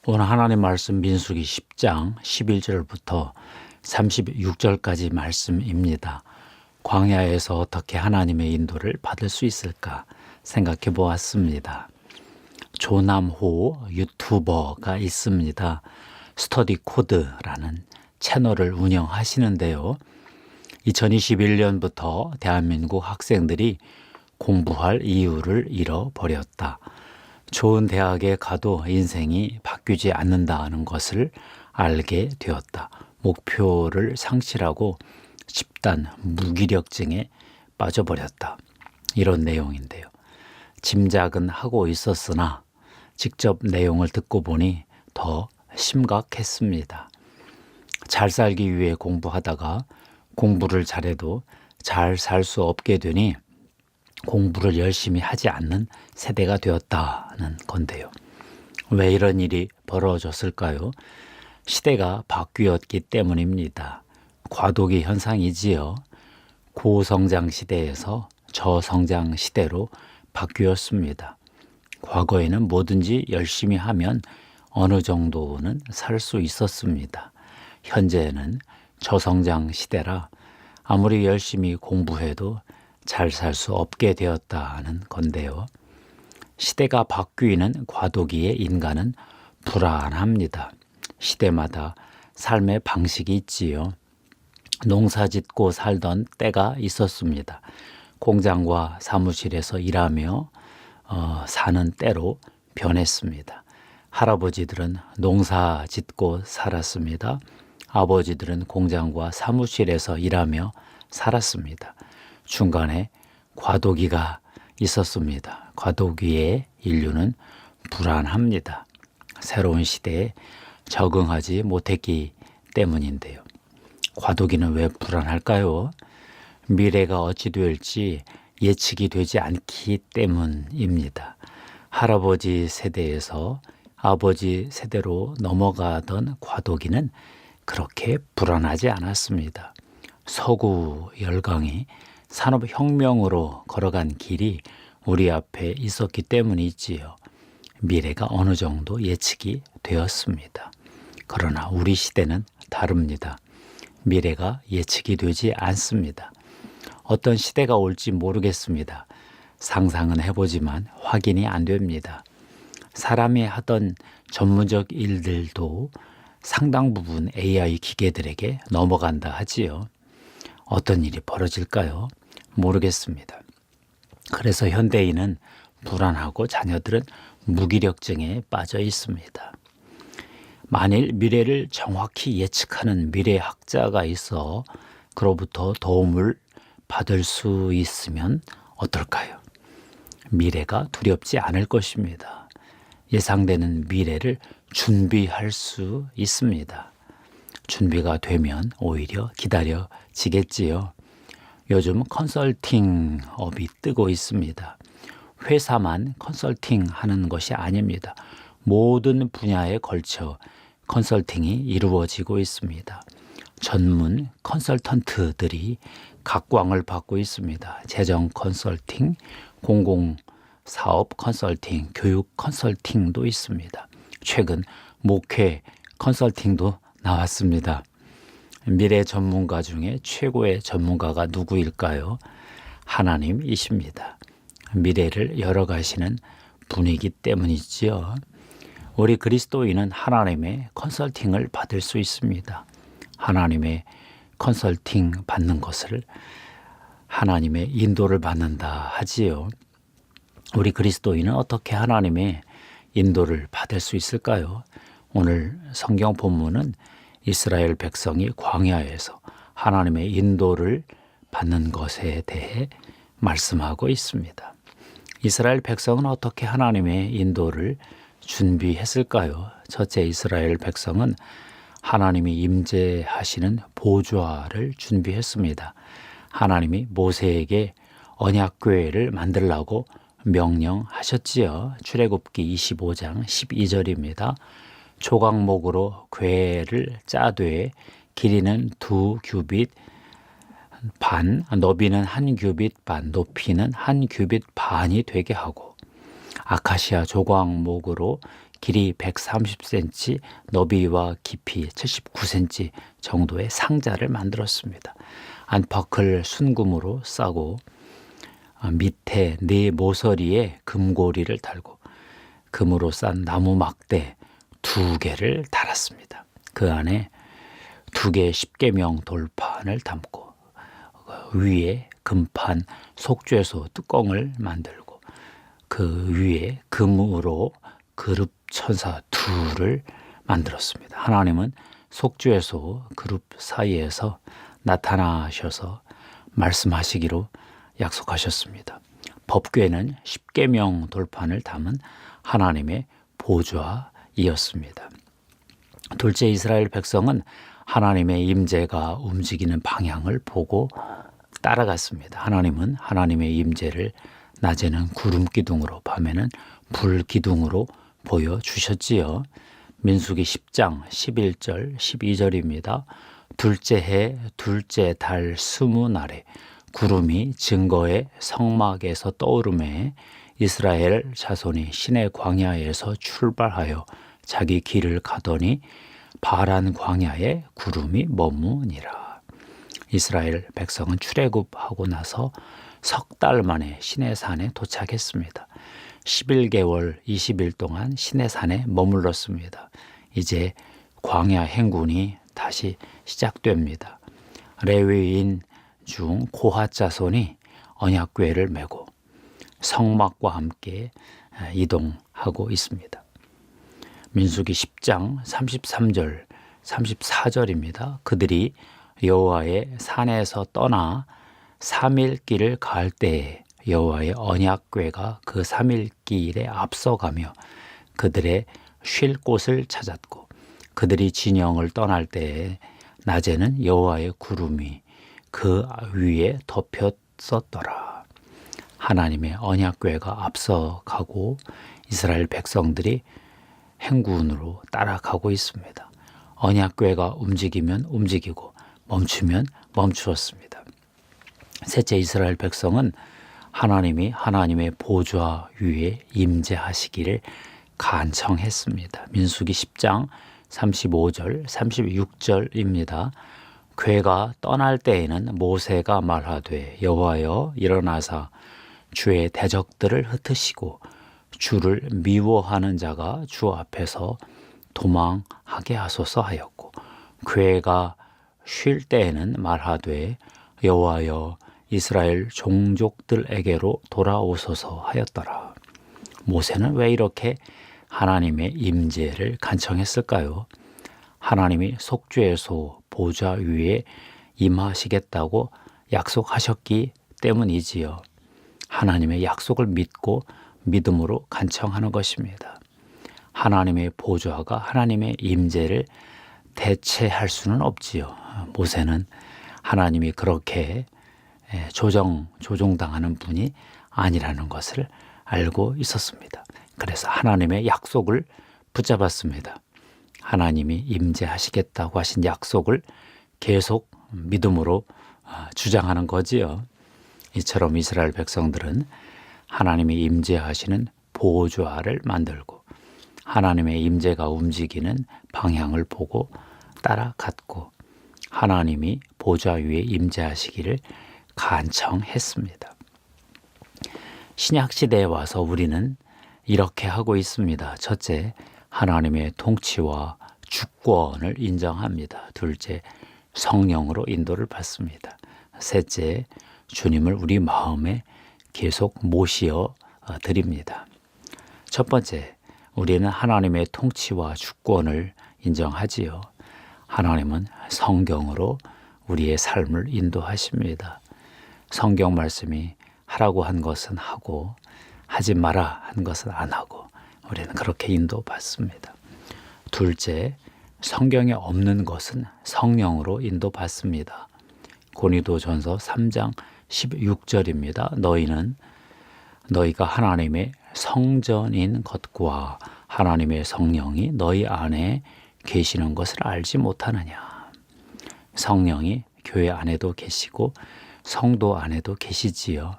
오늘 하나님 말씀 민수기 10장 11절부터 36절까지 말씀입니다. 광야에서 어떻게 하나님의 인도를 받을 수 있을까 생각해 보았습니다. 조남호 유튜버가 있습니다. 스터디 코드라는 채널을 운영하시는데요. 2021년부터 대한민국 학생들이 공부할 이유를 잃어버렸다. 좋은 대학에 가도 인생이 바뀌지 않는다는 것을 알게 되었다. 목표를 상실하고 집단 무기력증에 빠져버렸다. 이런 내용인데요. 짐작은 하고 있었으나 직접 내용을 듣고 보니 더 심각했습니다. 잘 살기 위해 공부하다가 공부를 잘해도 잘 살 수 없게 되니 공부를 열심히 하지 않는 세대가 되었다는 건데요. 왜 이런 일이 벌어졌을까요? 시대가 바뀌었기 때문입니다. 과도기 현상이지요. 고성장 시대에서 저성장 시대로 바뀌었습니다. 과거에는 뭐든지 열심히 하면 어느 정도는 살 수 있었습니다. 현재는 저성장 시대라 아무리 열심히 공부해도 잘 살 수 없게 되었다는 건데요. 시대가 바뀌는 과도기에 인간은 불안합니다. 시대마다 삶의 방식이 있지요. 농사 짓고 살던 때가 있었습니다. 공장과 사무실에서 일하며 사는 때로 변했습니다. 할아버지들은 농사 짓고 살았습니다. 아버지들은 공장과 사무실에서 일하며 살았습니다. 중간에 과도기가 있었습니다. 과도기에 인류는 불안합니다. 새로운 시대에 적응하지 못했기 때문인데요. 과도기는 왜 불안할까요? 미래가 어찌 될지 예측이 되지 않기 때문입니다. 할아버지 세대에서 아버지 세대로 넘어가던 과도기는 그렇게 불안하지 않았습니다. 서구 열강이 산업혁명으로 걸어간 길이 우리 앞에 있었기 때문이지요. 미래가 어느 정도 예측이 되었습니다. 그러나 우리 시대는 다릅니다. 미래가 예측이 되지 않습니다. 어떤 시대가 올지 모르겠습니다. 상상은 해보지만 확인이 안 됩니다. 사람이 하던 전문적 일들도 상당 부분 AI 기계들에게 넘어간다 하지요. 어떤 일이 벌어질까요? 모르겠습니다. 그래서 현대인은 불안하고 자녀들은 무기력증에 빠져 있습니다. 만일 미래를 정확히 예측하는 미래학자가 있어 그로부터 도움을 받을 수 있으면 어떨까요? 미래가 두렵지 않을 것입니다. 예상되는 미래를 준비할 수 있습니다. 준비가 되면 오히려 기다려지겠지요. 요즘 컨설팅 업이 뜨고 있습니다. 회사만 컨설팅 하는 것이 아닙니다. 모든 분야에 걸쳐 컨설팅이 이루어지고 있습니다. 전문 컨설턴트들이 각광을 받고 있습니다. 재정 컨설팅, 공공사업 컨설팅, 교육 컨설팅도 있습니다. 최근 목회 컨설팅도 나왔습니다. 미래 전문가 중에 최고의 전문가가 누구일까요? 하나님이십니다. 미래를 열어가시는 분이기 때문이지요. 우리 그리스도인은 하나님의 컨설팅을 받을 수 있습니다. 하나님의 컨설팅 받는 것을 하나님의 인도를 받는다 하지요. 우리 그리스도인은 어떻게 하나님의 인도를 받을 수 있을까요? 오늘 성경 본문은 이스라엘 백성이 광야에서 하나님의 인도를 받는 것에 대해 말씀하고 있습니다. 이스라엘 백성은 어떻게 하나님의 인도를 준비했을까요? 첫째, 이스라엘 백성은 하나님이 임재하시는 보좌를 준비했습니다. 하나님이 모세에게 언약궤를 만들라고 명령하셨지요. 출애굽기 25장 12절입니다. 조각목으로 궤를 짜되 길이는 2규빗 반, 너비는 1규빗 반, 높이는 1규빗 반이 되게 하고 아카시아 조각목으로 길이 130cm, 너비와 깊이 79cm 정도의 상자를 만들었습니다. 안팎을 순금으로 싸고 밑에 네 모서리에 금고리를 달고 금으로 싼 나무 막대 2개를 달았습니다. 그 안에 2개의 십계명 돌판을 담고 위에 금판 속죄소 뚜껑을 만들고 그 위에 금으로 그룹 천사 2를 만들었습니다. 하나님은 속죄소 그룹 사이에서 나타나셔서 말씀하시기로 약속하셨습니다. 법궤는 십계명 돌판을 담은 하나님의 보좌이었습니다. 둘째, 이스라엘 백성은 하나님의 임재가 움직이는 방향을 보고 따라갔습니다. 하나님은 하나님의 임재를 낮에는 구름 기둥으로 밤에는 불 기둥으로 보여주셨지요. 민수기 10장 11절 12절입니다. 둘째 해 둘째 달 20날에 구름이 증거의 성막에서 떠오르매 이스라엘 자손이 시내 광야에서 출발하여 자기 길을 가더니 바란 광야에 구름이 머무니라. 이스라엘 백성은 출애굽하고 나서 석 달 만에 시내산에 도착했습니다. 11개월 20일 동안 시내산에 머물렀습니다. 이제 광야 행군이 다시 시작됩니다. 레위인 중 고핫 자손이 언약궤를 메고 성막과 함께 이동하고 있습니다. 민수기 10장 33절 34절입니다. 그들이 여호와의 산에서 떠나 3일 길을 가을 때에 여호와의 언약궤가 그 3일 길에 앞서가며 그들의 쉴 곳을 찾았고 그들이 진영을 떠날 때에 낮에는 여호와의 구름이 그 위에 덮였었더라. 하나님의 언약궤가 앞서가고 이스라엘 백성들이 행군으로 따라가고 있습니다. 언약궤가 움직이면 움직이고 멈추면 멈추었습니다. 셋째, 이스라엘 백성은 하나님이 하나님의 보좌 위에 임재하시기를 간청했습니다. 민수기 10장 35절 36절입니다. 궤가 떠날 때에는 모세가 말하되 여호와여 일어나사 주의 대적들을 흩으시고 주를 미워하는 자가 주 앞에서 도망하게 하소서 하였고 궤가 쉴 때에는 말하되 여호와여 이스라엘 종족들에게로 돌아오소서 하였더라. 모세는 왜 이렇게 하나님의 임재를 간청했을까요? 하나님이 속죄소 보좌 위에 임하시겠다고 약속하셨기 때문이지요. 하나님의 약속을 믿고 믿음으로 간청하는 것입니다. 하나님의 보좌가 하나님의 임재를 대체할 수는 없지요. 모세는 하나님이 그렇게 조종당하는 분이 아니라는 것을 알고 있었습니다. 그래서 하나님의 약속을 붙잡았습니다. 하나님이 임재하시겠다고 하신 약속을 계속 믿음으로 주장하는 거지요. 이처럼 이스라엘 백성들은 하나님이 임재하시는 보좌를 만들고 하나님의 임재가 움직이는 방향을 보고 따라갔고 하나님이 보좌 위에 임재하시기를 간청했습니다. 신약시대에 와서 우리는 이렇게 하고 있습니다. 첫째, 하나님의 통치와 주권을 인정합니다. 둘째, 성령으로 인도를 받습니다. 셋째, 주님을 우리 마음에 계속 모시어 드립니다. 첫 번째, 우리는 하나님의 통치와 주권을 인정하지요. 하나님은 성경으로 우리의 삶을 인도하십니다. 성경 말씀이 하라고 한 것은 하고 하지 마라 한 것은 안 하고 우리는 그렇게 인도받습니다. 둘째, 성경에 없는 것은 성령으로 인도받습니다. 고린도전서 3장 16절입니다. 너희가 하나님의 성전인 것과 하나님의 성령이 너희 안에 계시는 것을 알지 못하느냐. 성령이 교회 안에도 계시고 성도 안에도 계시지요.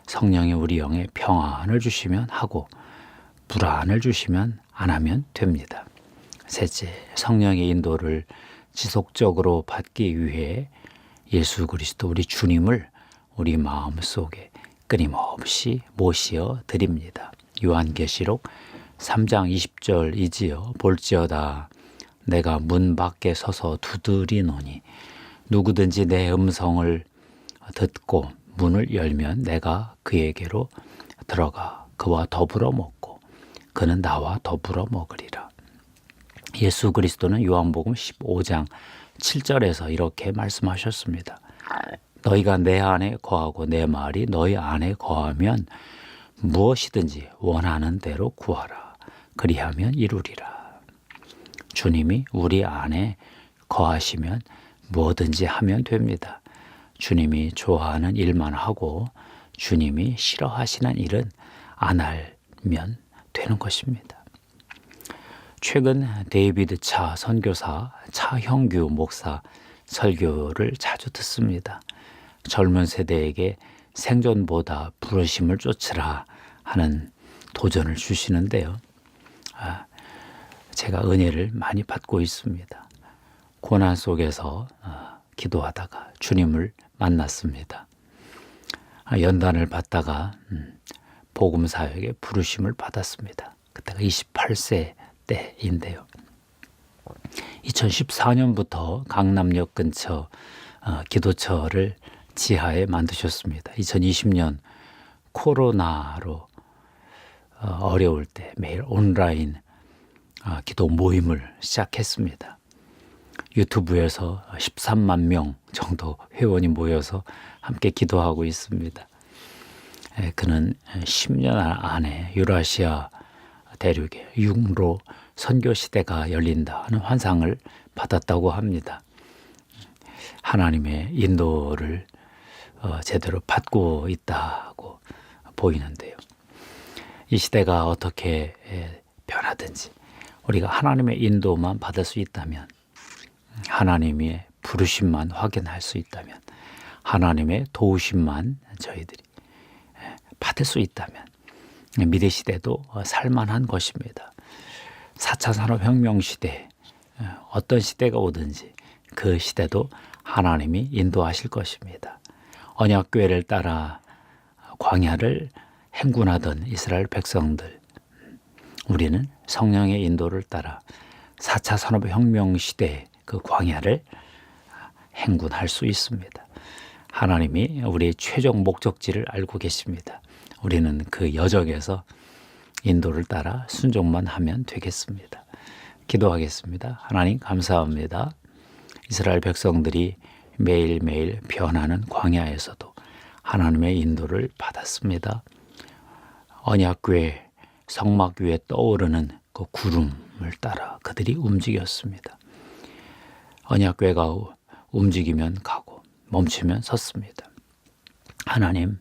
성령이 우리 영에 평안을 주시면 하고 불안을 주시면 안 하면 됩니다. 셋째, 성령의 인도를 지속적으로 받기 위해 예수 그리스도 우리 주님을 우리 마음속에 끊임없이 모시어 드립니다. 요한계시록 3장 20절이지요. 볼지어다 내가 문 밖에 서서 두드리노니 누구든지 내 음성을 듣고 문을 열면 내가 그에게로 들어가 그와 더불어 먹고 그는 나와 더불어 먹으리라. 예수 그리스도는 요한복음 15장 7절에서 이렇게 말씀하셨습니다. 너희가 내 안에 거하고 내 말이 너희 안에 거하면 무엇이든지 원하는 대로 구하라. 그리하면 이루리라. 주님이 우리 안에 거하시면 뭐든지 하면 됩니다. 주님이 좋아하는 일만 하고 주님이 싫어하시는 일은 안 하면 되는 것입니다. 최근 데이비드 차 선교사 차형규 목사 설교를 자주 듣습니다. 젊은 세대에게 생존보다 부르심을 쫓으라 하는 도전을 주시는데요. 제가 은혜를 많이 받고 있습니다. 고난 속에서 기도하다가 주님을 만났습니다. 연단을 받다가 복음 사역에 부르심을 받았습니다. 그때가 28세 때인데요. 2014년부터 강남역 근처 기도처를 지하에 만드셨습니다. 2020년 코로나로 어려울 때 매일 온라인 기도 모임을 시작했습니다. 유튜브에서 13만 명 정도 회원이 모여서 함께 기도하고 있습니다. 그는 10년 안에 유라시아 대륙에 육로 선교 시대가 열린다 하는 환상을 받았다고 합니다. 하나님의 인도를 제대로 받고 있다고 보이는데요. 이 시대가 어떻게 변하든지 우리가 하나님의 인도만 받을 수 있다면, 하나님의 부르심만 확인할 수 있다면, 하나님의 도우심만 저희들이 받을 수 있다면 미래 시대도 살만한 것입니다. 4차 산업혁명 시대, 어떤 시대가 오든지 그 시대도 하나님이 인도하실 것입니다. 언약궤를 따라 광야를 행군하던 이스라엘 백성들, 우리는 성령의 인도를 따라 4차 산업혁명 시대의 그 광야를 행군할 수 있습니다. 하나님이 우리의 최종 목적지를 알고 계십니다. 우리는 그 여정에서 인도를 따라 순종만 하면 되겠습니다. 기도하겠습니다. 하나님 감사합니다. 이스라엘 백성들이 매일매일 변하는 광야에서도 하나님의 인도를 받았습니다. 언약궤 성막 위에 떠오르는 그 구름을 따라 그들이 움직였습니다. 언약궤가 움직이면 가고 멈추면 섰습니다. 하나님,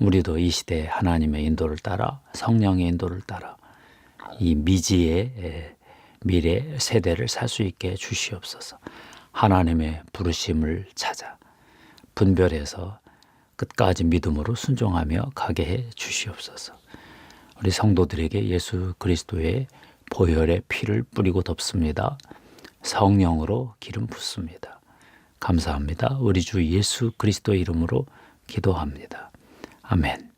우리도 이 시대에 하나님의 인도를 따라, 성령의 인도를 따라 이 미지의 미래 세대를 살 수 있게 주시옵소서. 하나님의 부르심을 찾아 분별해서 끝까지 믿음으로 순종하며 가게 해 주시옵소서. 우리 성도들에게 예수 그리스도의 보혈의 피를 뿌리고 덮습니다. 성령으로 기름 붓습니다. 감사합니다. 우리 주 예수 그리스도의 이름으로 기도합니다. 아멘.